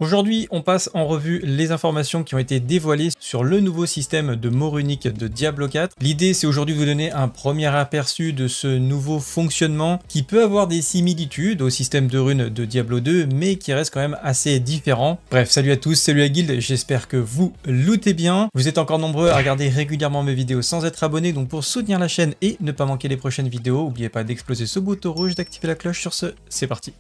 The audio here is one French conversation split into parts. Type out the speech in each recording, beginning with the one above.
Aujourd'hui, on passe en revue les informations qui ont été dévoilées sur le nouveau système de mort unique de Diablo 4. L'idée, c'est aujourd'hui de vous donner un premier aperçu de ce nouveau fonctionnement qui peut avoir des similitudes au système de runes de Diablo 2, mais qui reste quand même assez différent. Bref, salut à tous, salut la guilde, j'espère que vous lootez bien. Vous êtes encore nombreux à regarder régulièrement mes vidéos sans être abonnés, donc pour soutenir la chaîne et ne pas manquer les prochaines vidéos, n'oubliez pas d'exploser ce bouton rouge, d'activer la cloche. Sur ce, c'est parti.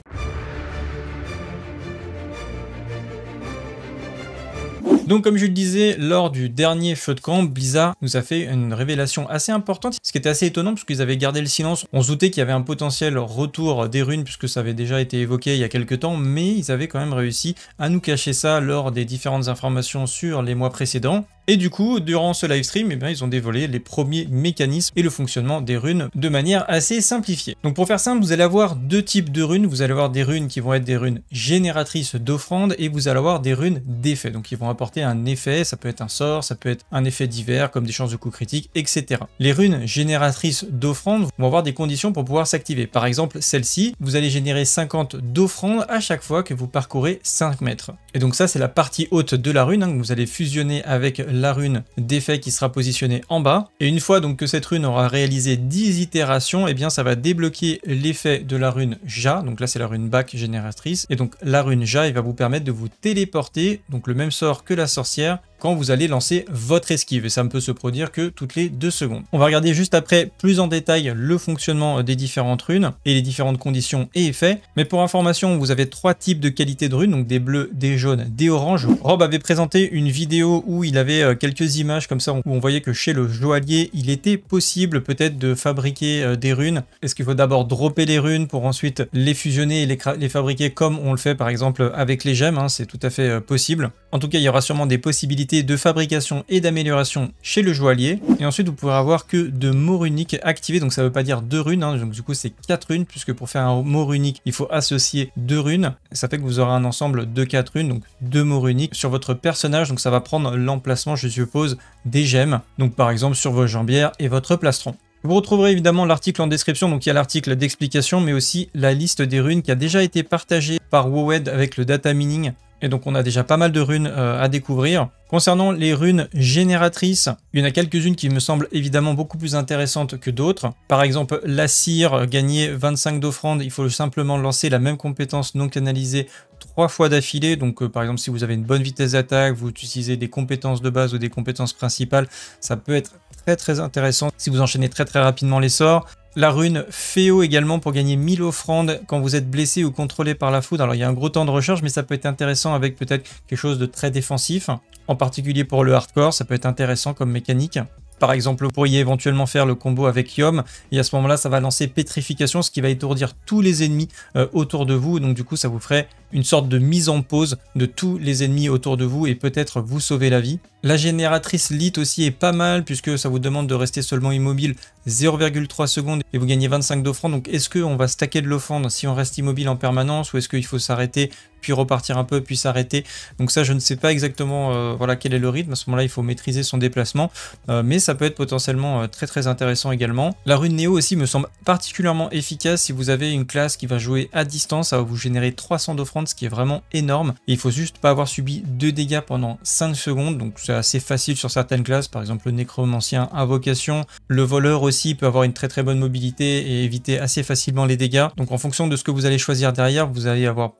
Donc comme je le disais, lors du dernier feu de camp, Blizzard nous a fait une révélation assez importante, ce qui était assez étonnant parce qu'ils avaient gardé le silence. On se doutait qu'il y avait un potentiel retour des runes puisque ça avait déjà été évoqué il y a quelques temps, mais ils avaient quand même réussi à nous cacher ça lors des différentes informations sur les mois précédents. Et du coup, durant ce livestream, ils ont dévoilé les premiers mécanismes et le fonctionnement des runes de manière assez simplifiée. Donc pour faire simple, vous allez avoir deux types de runes. Vous allez avoir des runes qui vont être des runes génératrices d'offrandes et vous allez avoir des runes d'effets. Donc ils vont apporter un effet, ça peut être un sort, ça peut être un effet divers comme des chances de coups critiques, etc. Les runes génératrices d'offrandes vont avoir des conditions pour pouvoir s'activer. Par exemple, celle-ci, vous allez générer 50 d'offrandes à chaque fois que vous parcourez 5 mètres. Et donc ça, c'est la partie haute de la rune, que vous allez fusionner avec la rune d'effet qui sera positionnée en bas. Et une fois donc que cette rune aura réalisé 10 itérations, et bien ça va débloquer l'effet de la rune Ja. Donc là, c'est la rune bac génératrice. Et donc la rune Ja, il va vous permettre de vous téléporter, donc le même sort que la sorcière, quand vous allez lancer votre esquive, et ça ne peut se produire que toutes les 2 secondes. On va regarder juste après plus en détail le fonctionnement des différentes runes et les différentes conditions et effets. Mais pour information, vous avez 3 types de qualités de runes, donc des bleus, des jaunes, des oranges. Rob avait présenté une vidéo où il avait quelques images comme ça, où on voyait que chez le joaillier, il était possible peut-être de fabriquer des runes. Est-ce qu'il faut d'abord dropper les runes pour ensuite les fusionner et les fabriquer comme on le fait par exemple avec les gemmes, c'est tout à fait possible. En tout cas, il y aura sûrement des possibilités de fabrication et d'amélioration chez le joaillier. Et ensuite, vous pourrez avoir que de morts uniques activés. Donc ça ne veut pas dire 2 runes. Donc du coup, c'est 4 runes, puisque pour faire un mort unique, il faut associer 2 runes. Ça fait que vous aurez un ensemble de 4 runes, donc 2 morts uniques sur votre personnage. Donc ça va prendre l'emplacement, je suppose, des gemmes. Donc par exemple sur vos jambières et votre plastron. Vous retrouverez évidemment l'article en description, donc il y a l'article d'explication, mais aussi la liste des runes qui a déjà été partagée par Wowed avec le data mining. Et donc on a déjà pas mal de runes à découvrir. Concernant les runes génératrices, il y en a quelques-unes qui me semblent évidemment beaucoup plus intéressantes que d'autres. Par exemple, la cire, gagner 25 d'offrandes, il faut simplement lancer la même compétence non canalisée 3 fois d'affilée. Donc par exemple, si vous avez une bonne vitesse d'attaque, vous utilisez des compétences de base ou des compétences principales, ça peut être très intéressant si vous enchaînez très rapidement les sorts. La rune Féo également pour gagner 1000 offrandes quand vous êtes blessé ou contrôlé par la foudre. Alors il y a un gros temps de recharge, mais ça peut être intéressant avec peut-être quelque chose de très défensif. En particulier pour le hardcore, ça peut être intéressant comme mécanique. Par exemple, vous pourriez éventuellement faire le combo avec Yom, et à ce moment-là, ça va lancer Pétrification, ce qui va étourdir tous les ennemis autour de vous. Donc du coup, ça vous ferait une sorte de mise en pause de tous les ennemis autour de vous et peut-être vous sauver la vie. La génératrice Lit aussi est pas mal puisque ça vous demande de rester seulement immobile 0,3 secondes et vous gagnez 25 d'offrande. Donc est-ce qu'on va stacker de l'offrande si on reste immobile en permanence ou est-ce qu'il faut s'arrêter puis repartir un peu puis s'arrêter? Donc ça je ne sais pas exactement voilà quel est le rythme. À ce moment-là il faut maîtriser son déplacement mais ça peut être potentiellement très intéressant également. La rune Néo aussi me semble particulièrement efficace si vous avez une classe qui va jouer à distance. Ça va vous générer 300 d'offrande, ce qui est vraiment énorme. Et il faut juste pas avoir subi 2 dégâts pendant 5 secondes. Donc c'est assez facile sur certaines classes, par exemple le nécromancien invocation. Le voleur aussi peut avoir une très bonne mobilité et éviter assez facilement les dégâts. Donc en fonction de ce que vous allez choisir derrière, vous allez avoir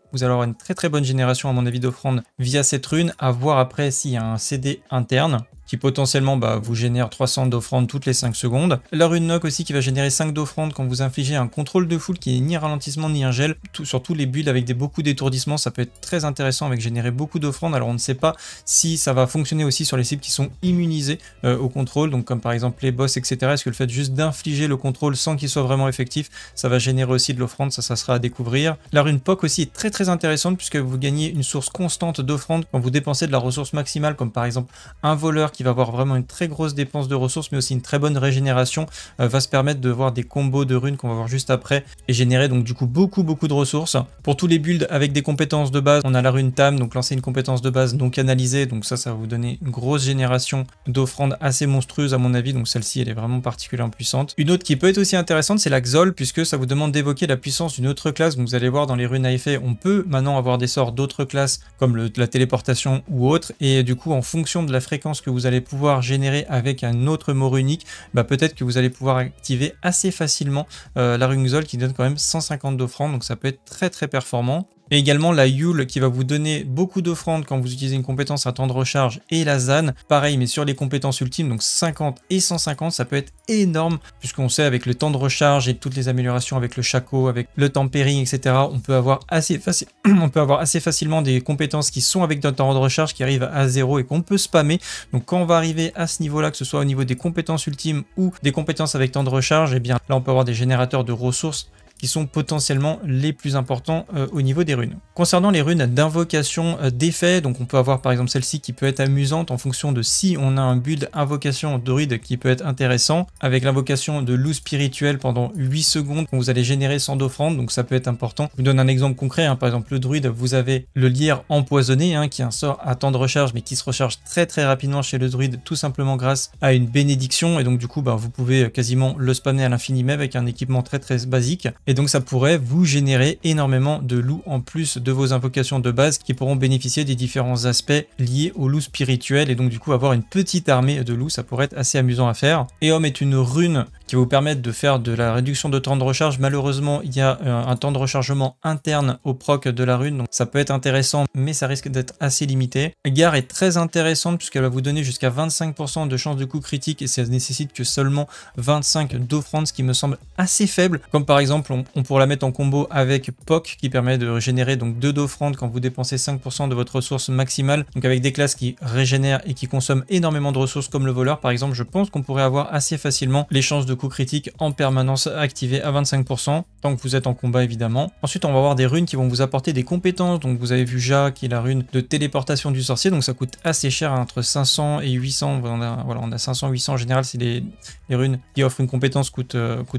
une très bonne génération à mon avis d'offrande via cette rune, à voir après s'il y a un CD interne qui potentiellement vous génère 300 d'offrandes toutes les 5 secondes. La rune Knock aussi qui va générer 5 d'offrandes quand vous infligez un contrôle de foule qui est ni ralentissement ni un gel. Sur tous les builds avec beaucoup d'étourdissements, ça peut être très intéressant avec générer beaucoup d'offrandes. Alors on ne sait pas si ça va fonctionner aussi sur les cibles qui sont immunisées au contrôle, donc comme par exemple les boss, etc. Est-ce que le fait juste d'infliger le contrôle sans qu'il soit vraiment effectif, ça va générer aussi de l'offrande, ça sera à découvrir. La rune POC aussi est très intéressante puisque vous gagnez une source constante d'offrande quand vous dépensez de la ressource maximale, comme par exemple un voleur qui qui va avoir vraiment une très grosse dépense de ressources, mais aussi une très bonne régénération, va se permettre de voir des combos de runes qu'on va voir juste après et générer donc du coup beaucoup de ressources. Pour tous les builds avec des compétences de base, on a la rune Tam, donc lancer une compétence de base non canalisée, donc ça va vous donner une grosse génération d'offrandes assez monstrueuse à mon avis, donc celle-ci elle est vraiment particulièrement puissante. Une autre qui peut être aussi intéressante, c'est la Xol, puisque ça vous demande d'évoquer la puissance d'une autre classe. Donc vous allez voir dans les runes à effet, on peut maintenant avoir des sorts d'autres classes comme la téléportation ou autre, et du coup en fonction de la fréquence que vous allez pouvoir générer avec un autre mot runique, peut-être que vous allez pouvoir activer assez facilement la rune Xol qui donne quand même 150 d'offrandes, donc ça peut être très performant. Et également la Yule qui va vous donner beaucoup d'offrandes quand vous utilisez une compétence à temps de recharge, et la Zan, pareil mais sur les compétences ultimes, donc 50 et 150, ça peut être énorme, puisqu'on sait avec le temps de recharge et toutes les améliorations avec le Shaco, avec le tempering, etc., on peut avoir assez facilement des compétences qui sont avec notre temps de recharge qui arrivent à 0 et qu'on peut spammer. Donc quand on va arriver à ce niveau-là, que ce soit au niveau des compétences ultimes ou des compétences avec temps de recharge, et bien là on peut avoir des générateurs de ressources qui sont potentiellement les plus importants au niveau des runes. Concernant les runes d'invocation d'effet, donc on peut avoir par exemple celle-ci qui peut être amusante en fonction de si on a un build invocation druide qui peut être intéressant, avec l'invocation de loup spirituel pendant 8 secondes, vous allez générer 100 d'offrandes, donc ça peut être important. Je vous donne un exemple concret, par exemple le druide, vous avez le lierre empoisonné, qui est un sort à temps de recharge, mais qui se recharge très rapidement chez le druide, tout simplement grâce à une bénédiction, et donc du coup vous pouvez quasiment le spammer à l'infini même avec un équipement très basique. Et donc ça pourrait vous générer énormément de loups en plus de vos invocations de base qui pourront bénéficier des différents aspects liés au loup spirituel, et donc du coup avoir une petite armée de loups, ça pourrait être assez amusant à faire. Éom est une rune qui va vous permettre de faire de la réduction de temps de recharge. Malheureusement, il y a un temps de rechargement interne au proc de la rune, donc ça peut être intéressant, mais ça risque d'être assez limité. Gare est très intéressante puisqu'elle va vous donner jusqu'à 25% de chance de coup critique, et ça nécessite que seulement 25 d'offrandes, ce qui me semble assez faible. Comme par exemple, on pourrait la mettre en combo avec POC qui permet de générer donc 2 d'offrandes quand vous dépensez 5% de votre ressource maximale. Donc avec des classes qui régénèrent et qui consomment énormément de ressources comme le voleur par exemple, je pense qu'on pourrait avoir assez facilement les chances de coup critique en permanence activées à 25%, tant que vous êtes en combat évidemment. Ensuite on va avoir des runes qui vont vous apporter des compétences, donc vous avez vu Ja qui est la rune de téléportation du sorcier, donc ça coûte assez cher, entre 500 et 800, on a 500-800 en général, c'est les runes qui offrent une compétence coûtent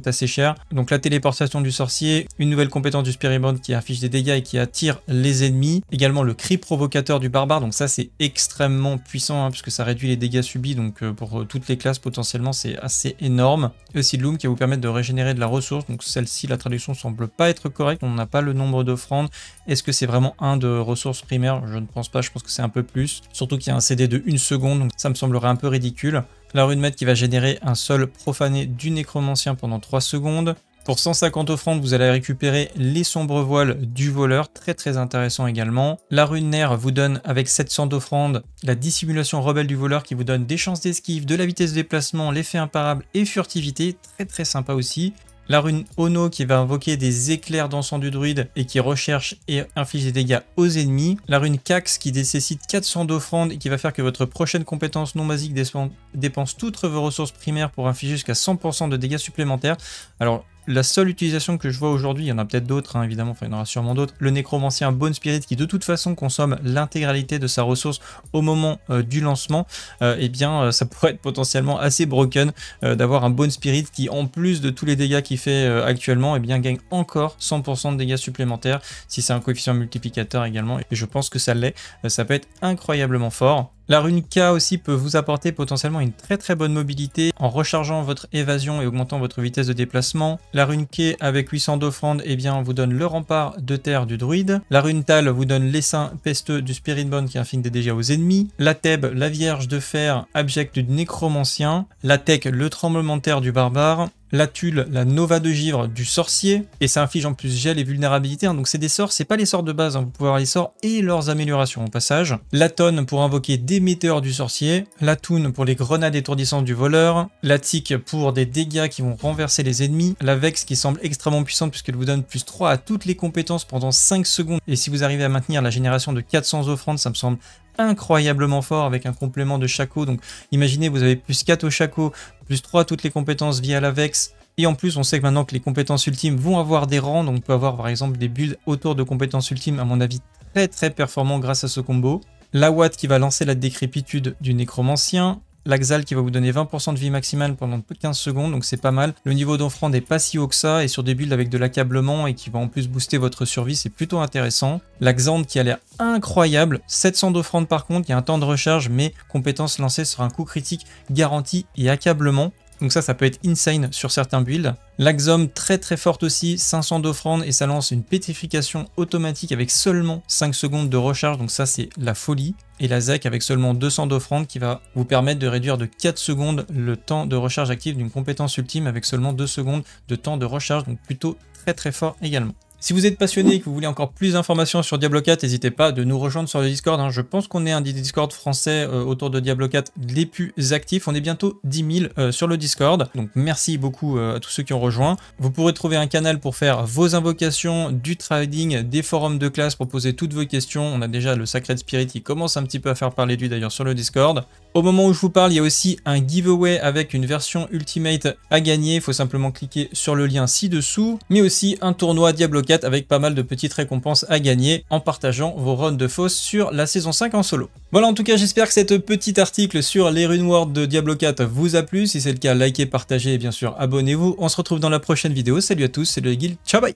assez cher. Donc la téléportation du sorcier, une nouvelle compétence du Spirit Bond qui affiche des dégâts et qui attire les ennemis, également le cri provocateur du barbare, donc ça c'est extrêmement puissant puisque ça réduit les dégâts subis, donc pour toutes les classes potentiellement c'est assez énorme. Et aussi Loom qui va vous permettre de régénérer de la ressource, donc celle-ci la traduction semble pas être correcte, on n'a pas le nombre d'offrandes. Est-ce que c'est vraiment un de ressources primaires? Je ne pense pas, je pense que c'est un peu plus, surtout qu'il y a un CD de 1 seconde, donc ça me semblerait un peu ridicule. La rune maître qui va générer un sol profané du nécromancien pendant 3 secondes. Pour 150 offrandes, vous allez récupérer les sombres voiles du voleur, très intéressant également. La rune nerf vous donne avec 700 d'offrandes la dissimulation rebelle du voleur qui vous donne des chances d'esquive, de la vitesse de déplacement, l'effet imparable et furtivité, très sympa aussi. La rune Ono qui va invoquer des éclairs d'encens du druide et qui recherche et inflige des dégâts aux ennemis. La rune Cax qui nécessite 400 d'offrandes et qui va faire que votre prochaine compétence non basique dépense toutes vos ressources primaires pour infliger jusqu'à 100% de dégâts supplémentaires. Alors la seule utilisation que je vois aujourd'hui, il y en a peut-être d'autres évidemment, enfin il y en aura sûrement d'autres, le nécromancien Bone Spirit qui de toute façon consomme l'intégralité de sa ressource au moment du lancement, eh bien ça pourrait être potentiellement assez broken d'avoir un Bone Spirit qui en plus de tous les dégâts qu'il fait actuellement, eh bien gagne encore 100% de dégâts supplémentaires si c'est un coefficient multiplicateur également, et je pense que ça l'est, ça peut être incroyablement fort. La rune K aussi peut vous apporter potentiellement une très bonne mobilité en rechargeant votre évasion et augmentant votre vitesse de déplacement. La rune K avec 800 d'offrandes, eh bien vous donne le rempart de terre du druide. La rune Tal vous donne l'essaim pesteux du Spirit Bond qui inflige des dégâts aux ennemis. La Thèbe, la vierge de fer abjecte du nécromancien. La Tech, le tremblement de terre du barbare. La Tulle, la Nova de givre du sorcier, et ça inflige en plus gel et vulnérabilité, donc c'est des sorts, c'est pas les sorts de base, vous pouvez avoir les sorts et leurs améliorations au passage. La Tonne pour invoquer des météores du sorcier, la Toon pour les grenades étourdissantes du voleur, la Tic pour des dégâts qui vont renverser les ennemis, la Vex qui semble extrêmement puissante puisqu'elle vous donne plus 3 à toutes les compétences pendant 5 secondes, et si vous arrivez à maintenir la génération de 400 offrandes, ça me semble incroyablement fort avec un complément de Shaco. Donc imaginez, vous avez plus 4 au Shaco, plus 3 à toutes les compétences via la Vex, et en plus on sait que maintenant que les compétences ultimes vont avoir des rangs, donc on peut avoir par exemple des builds autour de compétences ultimes à mon avis très performants grâce à ce combo. La Watt qui va lancer la décrépitude du nécromancien, l'Axal qui va vous donner 20% de vie maximale pendant 15 secondes, donc c'est pas mal. Le niveau d'offrande n'est pas si haut que ça, et sur des builds avec de l'accablement et qui va en plus booster votre survie, c'est plutôt intéressant. La Xand qui a l'air incroyable, 700 d'offrande par contre, il y a un temps de recharge, mais compétence lancée sur un coup critique garanti et accablement. Donc ça peut être insane sur certains builds. L'Axom très forte aussi, 500 d'offrande et ça lance une pétrification automatique avec seulement 5 secondes de recharge, donc ça c'est la folie. Et la Zek avec seulement 200 d'offrande qui va vous permettre de réduire de 4 secondes le temps de recharge active d'une compétence ultime avec seulement 2 secondes de temps de recharge, donc plutôt très fort également. Si vous êtes passionné et que vous voulez encore plus d'informations sur Diablo 4, n'hésitez pas de nous rejoindre sur le Discord. Je pense qu'on est un des Discord français autour de Diablo 4 les plus actifs. On est bientôt 10 000 sur le Discord. Donc merci beaucoup à tous ceux qui ont rejoint. Vous pourrez trouver un canal pour faire vos invocations, du trading, des forums de classe pour poser toutes vos questions. On a déjà le Sacred Spirit qui commence un petit peu à faire parler de lui d'ailleurs sur le Discord. Au moment où je vous parle, il y a aussi un giveaway avec une version Ultimate à gagner. Il faut simplement cliquer sur le lien ci-dessous. Mais aussi un tournoi Diablo 4 avec pas mal de petites récompenses à gagner en partageant vos runs de Faust sur la saison 5 en solo. Voilà, en tout cas, j'espère que cette petit article sur les Rune World de Diablo 4 vous a plu. Si c'est le cas, likez, partagez et bien sûr abonnez-vous. On se retrouve dans la prochaine vidéo. Salut à tous, c'est le Guild. Ciao, bye!